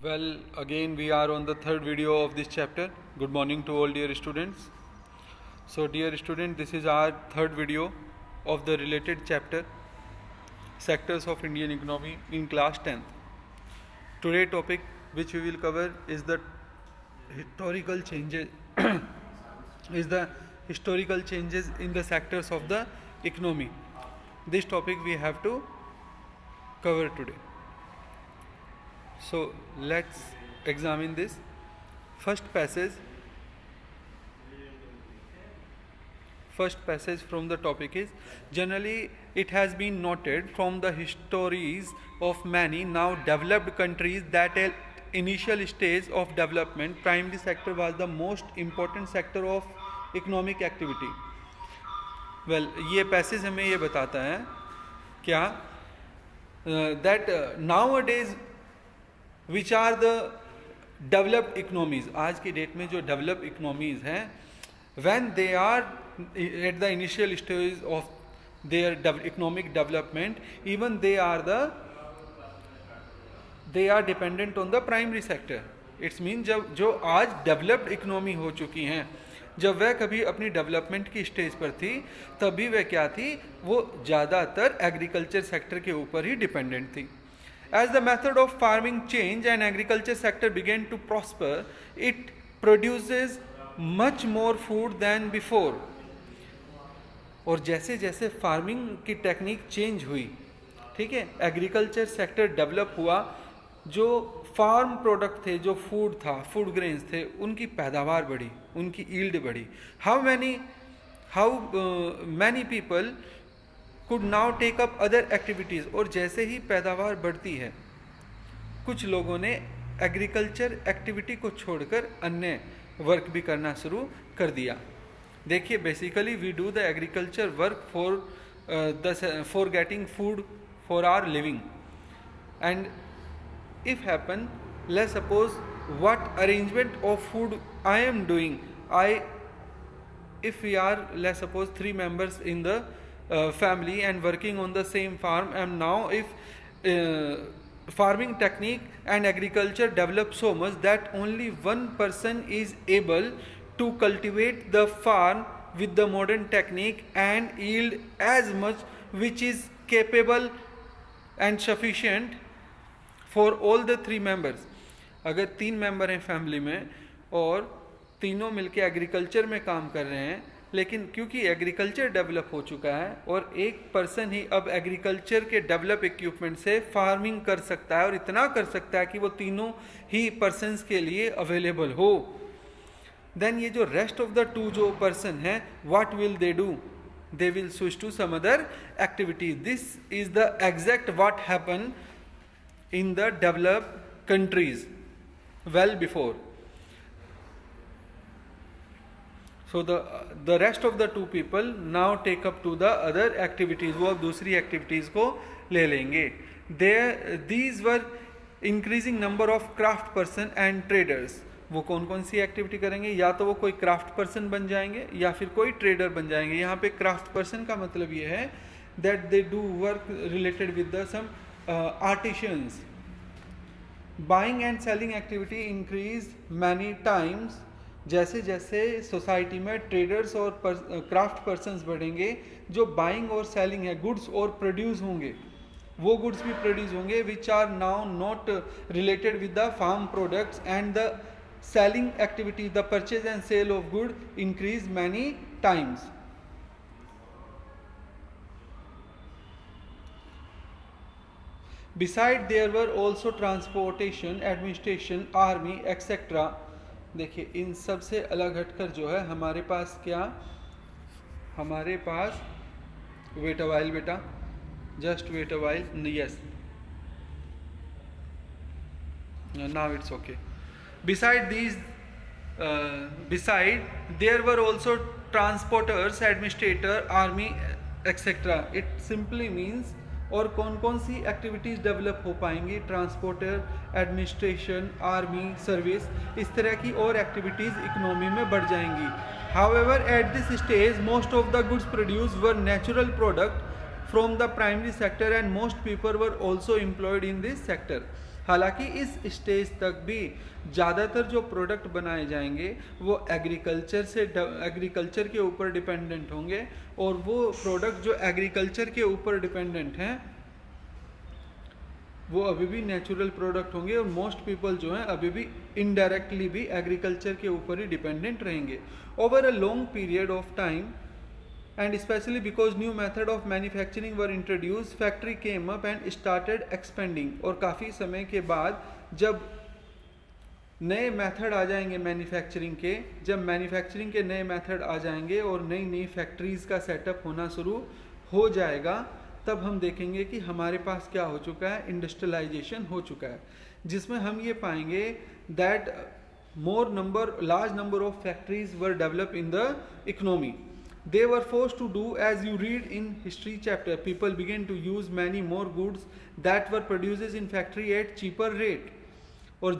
Well, again we are on the third video of this chapter. Good morning to all dear students. So dear student, this is our third video of the related chapter, Sectors of Indian Economy in class 10th. Today topic which we will cover is the historical changes in the sectors of the economy. This topic we have to cover today. So let's examine this. First passage from the topic is, generally it has been noted from the histories of many now developed countries that at initial stage of development, primary sector was the most important sector of economic activity. Well, ये passage हमें ये बताता है क्या, that nowadays which are the developed economies, आज की date में जो developed economies हैं, when they are at the initial stage of their economic development, even they are dependent on the primary sector. It's mean जब जो आज developed economy हो चुकी हैं, जब वह कभी अपनी डेवलपमेंट की स्टेज पर थी तभी वह क्या थी, वो ज़्यादातर एग्रीकल्चर सेक्टर के ऊपर ही डिपेंडेंट थी. As the method of farming changed and agriculture sector began to prosper, it produces much more food than before. और जैसे जैसे फार्मिंग की टेक्निक चेंज हुई, ठीक है, एग्रीकल्चर सेक्टर डेवलप हुआ, जो फार्म प्रोडक्ट थे, जो फूड था, फूड ग्रेन्स थे, उनकी पैदावार बढ़ी, उनकी ईल्ड बढ़ी. How many people could now take up other activities. और जैसे ही पैदावार बढ़ती है, कुछ लोगों ने एग्रीकल्चर एक्टिविटी को छोड़कर अन्य वर्क भी करना शुरू कर दिया. देखिए, basically we do the agriculture work for getting food for our living. And if happen, let's suppose what arrangement of food I am doing, if we are, let's suppose, 3 members in the family and working on the same farm, and now if farming technique and agriculture develop so much that only one person is able to cultivate the farm with the modern technique and yield as much, which is capable and sufficient for all the 3 members. अगर 3 member हैं family में और तीनों मिलके agriculture में काम कर रहे हैं, लेकिन क्योंकि एग्रीकल्चर डेवलप हो चुका है और एक पर्सन ही अब एग्रीकल्चर के डेवलप इक्विपमेंट से फार्मिंग कर सकता है और इतना कर सकता है कि वो तीनों ही पर्सन्स के लिए अवेलेबल हो, देन ये जो रेस्ट ऑफ द 2 जो पर्सन है, what will they do? They will switch to some other activity. This is the exact what happen in the developed countries well before. So the rest of the 2 people now take up to the other activities. वो अब दूसरी activities को ले लेंगे. These were increasing number of craft person and traders. वो कौन कौन सी activity करेंगे? या तो वो कोई क्राफ्ट पर्सन बन जाएंगे या फिर कोई ट्रेडर बन जाएंगे. यहाँ पे क्राफ्ट पर्सन का मतलब ये है that they do work related with the some artisans. Buying and selling activity increased many times. जैसे जैसे सोसाइटी में ट्रेडर्स और क्राफ्ट पर्सन्स बढ़ेंगे, जो बाइंग और सेलिंग है, गुड्स और प्रोड्यूस होंगे, वो गुड्स भी प्रोड्यूस होंगे which are now not related with the farm products, and the selling activity, the purchase and sale of good increase many times. Beside there were also transportation, administration, army etcetera. देखिए, इन सब से अलग हटकर जो है हमारे पास क्या, हमारे पास, वेट अ वाइल बेटा, just wait a while, yes, now it's okay. beside there were also transporters, administrator, army, etc. It simply means, और कौन कौन सी एक्टिविटीज़ डेवलप हो पाएंगी? ट्रांसपोर्टर, एडमिनिस्ट्रेशन, आर्मी, सर्विस, इस तरह की और एक्टिविटीज़ इकोनॉमी में बढ़ जाएंगी. However at this stage most of the goods produce were natural product from the primary sector and most people were also employed in this sector. हालांकि इस stage तक भी ज़्यादातर जो प्रोडक्ट बनाए जाएंगे वो एग्रीकल्चर के ऊपर डिपेंडेंट होंगे, और वो प्रोडक्ट जो एग्रीकल्चर के ऊपर डिपेंडेंट हैं वो अभी भी नेचुरल प्रोडक्ट होंगे, और मोस्ट पीपल जो हैं अभी भी इनडायरेक्टली भी एग्रीकल्चर के ऊपर ही डिपेंडेंट रहेंगे। Over a long period of time and especially because new method of manufacturing were introduced, factory came up and started expanding। और काफ़ी समय के बाद जब नए मेथड आ जाएंगे मैन्युफैक्चरिंग के, जब मैन्युफैक्चरिंग के नए मेथड आ जाएंगे और नई नई फैक्ट्रीज़ का सेटअप होना शुरू हो जाएगा, तब हम देखेंगे कि हमारे पास क्या हो चुका है, इंडस्ट्रियलाइजेशन हो चुका है, जिसमें हम ये पाएंगे that large number of factories were developed in the economy। They were forced to do as you read in history chapter। People began to use many more goods that were produced in factory at cheaper rate। और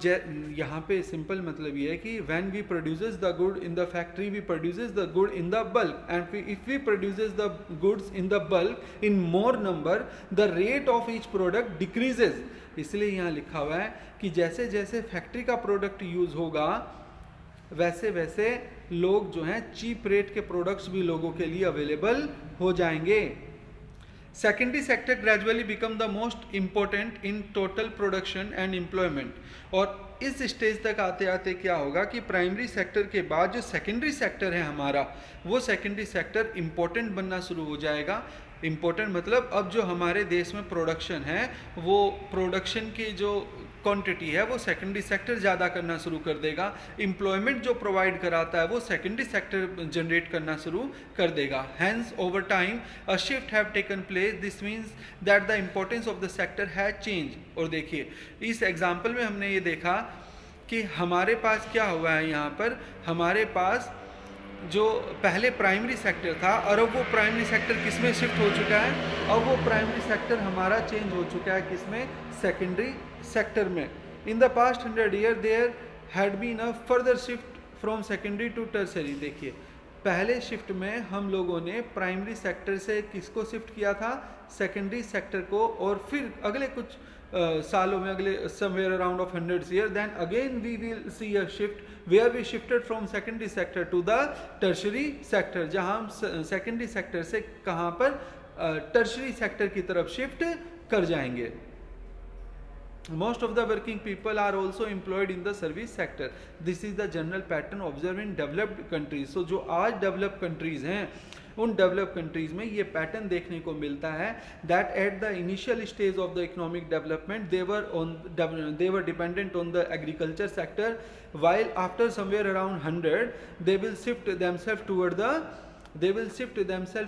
यहाँ पे simple मतलब ये है कि when we produces the good in the factory, we produces the good in the bulk, and if we produces the goods in the bulk in more number, the rate of each product decreases। इसलिए यहाँ लिखा हुआ है कि जैसे जैसे factory का product use होगा वैसे वैसे लोग जो हैं चीप रेट के प्रोडक्ट्स भी लोगों के लिए अवेलेबल हो जाएंगे। Secondary sector gradually become the most important in total production and employment. और इस स्टेज तक आते आते क्या होगा कि प्राइमरी सेक्टर के बाद जो सेकेंडरी सेक्टर है हमारा, वो सेकेंडरी सेक्टर इम्पोर्टेंट बनना शुरू हो जाएगा। इम्पोर्टेंट मतलब अब जो हमारे देश में प्रोडक्शन है, वो प्रोडक्शन की जो क्वांटिटी है वो सेकेंडरी सेक्टर ज़्यादा करना शुरू कर देगा। एम्प्लॉयमेंट जो प्रोवाइड कराता है वो सेकेंडरी सेक्टर जनरेट करना शुरू कर देगा। Hence over time a shift have taken place, this means that the importance of the sector has change. और देखिए इस एग्जाम्पल में हमने ये देखा कि हमारे पास क्या हुआ है, यहाँ पर हमारे पास जो पहले प्राइमरी सेक्टर था और अब वो प्राइमरी सेक्टर किस में शिफ्ट हो चुका है, अब वो प्राइमरी सेक्टर हमारा चेंज हो चुका है किसमें, सेकेंडरी सेक्टर में। In the past 100 year there had been a further shift from secondary to tertiary. देखिए पहले शिफ्ट में हम लोगों ने प्राइमरी सेक्टर से किसको शिफ्ट किया था, सेकेंडरी सेक्टर को, और फिर अगले कुछ सालों में, अगले somewhere around of 100 year, then again we will see a shift where we shifted from secondary sector to the tertiary sector, जहां हम सेकेंडरी सेक्टर से कहां पर, टर्शरी सेक्टर की तरफ शिफ्ट कर जाएंगे। Most of the working people are also employed in the service sector। This is the general pattern observed in developed countries। So जो आज developed countries हैं, उन developed countries में ये pattern देखने को मिलता है that at the initial stage of the economic development they were dependent on the agriculture sector, while after somewhere around 100 they will shift themselves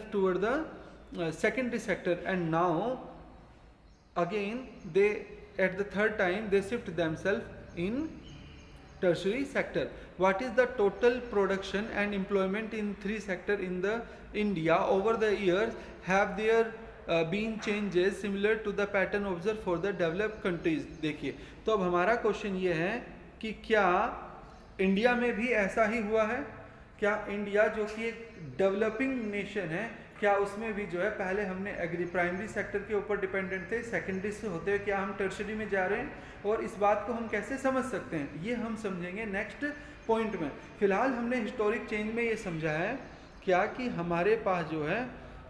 toward the secondary sector, and now again they at the third time they shift themselves in tertiary sector। What is the total production and employment in three sector in the India over the years? Have there been changes similar to the pattern observed for the developed countries? देखिए तो अब हमारा question ये है कि क्या India में भी ऐसा ही हुआ है, क्या इंडिया जो कि एक डेवलपिंग नेशन है, क्या उसमें भी जो है पहले हमने प्राइमरी सेक्टर के ऊपर डिपेंडेंट थे, सेकेंडरी से होते हुए क्या हम टर्शरी में जा रहे हैं, और इस बात को हम कैसे समझ सकते हैं ये हम समझेंगे नेक्स्ट पॉइंट में। फिलहाल हमने हिस्टोरिक चेंज में ये समझा है क्या कि हमारे पास जो है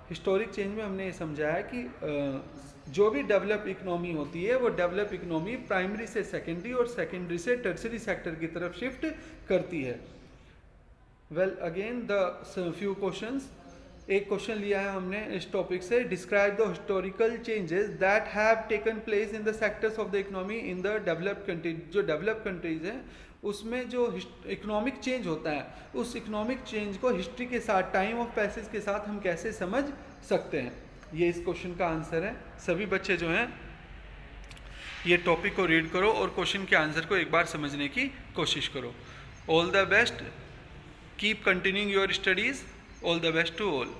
हिस्टोरिक चेंज में हमने ये समझा है कि जो भी डेवलप इकोनॉमी होती है वो डेवलप इकोनॉमी प्राइमरी से सेकेंडरी और सेकेंडरी से टर्शरी सेक्टर की तरफ शिफ्ट करती है। Well again the few questions, एक क्वेश्चन लिया है हमने इस टॉपिक से, describe the historical changes that have taken place in the sectors of the economy in the developed countries. जो डेवलप्ड कंट्रीज हैं उसमें जो इकोनॉमिक चेंज होता है, उस इकोनॉमिक चेंज को हिस्ट्री के साथ, टाइम ऑफ पैसेज के साथ हम कैसे समझ सकते हैं, ये इस क्वेश्चन का आंसर है। सभी बच्चे जो हैं ये टॉपिक को रीड करो और क्वेश्चन के आंसर को एक बार समझने की कोशिश करो। All the best, keep continuing your studies, all the best to all.